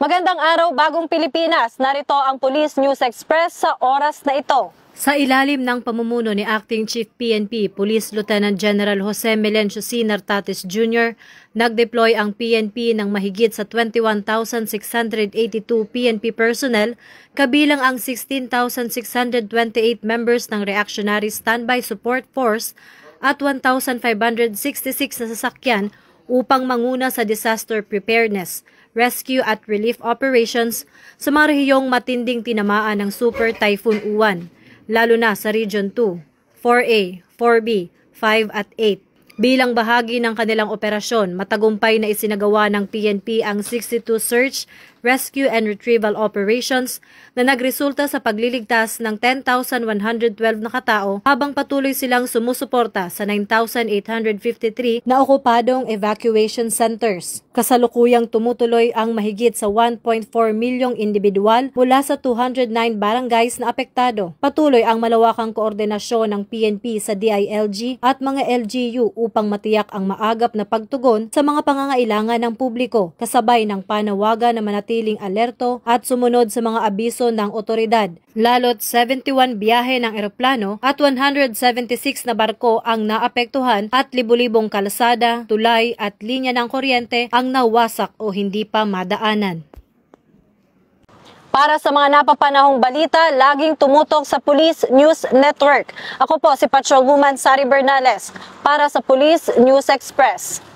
Magandang araw, Bagong Pilipinas. Narito ang Police News Express sa oras na ito. Sa ilalim ng pamumuno ni Acting Chief PNP, Police Lieutenant General Jose Melencio C. Nartates Jr., nag-deploy ang PNP ng mahigit sa 21,682 PNP personnel, kabilang ang 16,628 members ng Reactionary Standby Support Force at 1,566 na sasakyan upang manguna sa disaster preparedness, rescue at relief operations sa mga rehiyong matinding tinamaan ng Super Typhoon Uwan, lalo na sa Region 2, 4A, 4B, 5 at 8. Bilang bahagi ng kanilang operasyon, matagumpay na isinagawa ng PNP ang 62 search, rescue and retrieval operations na nagresulta sa pagliligtas ng 10,112 na katao habang patuloy silang sumusuporta sa 9,853 na okupadong evacuation centers. Kasalukuyang tumutuloy ang mahigit sa 1.4 milyong individual mula sa 209 barangays na apektado. Patuloy ang malawakang koordinasyon ng PNP sa DILG at mga LGU upang matiyak ang maagap na pagtugon sa mga pangangailangan ng publiko, kasabay ng panawagan na manatiling alerto at sumunod sa mga abiso ng otoridad. Lalo't 71 biyahe ng eroplano at 176 na barko ang naapektuhan at libu-libong kalsada, tulay at linya ng kuryente ang nawasak o hindi pa madaanan. Para sa mga napapanahong balita, laging tumutok sa Police News Network. Ako po si Patrolwoman Sari Bernales para sa Police News Express.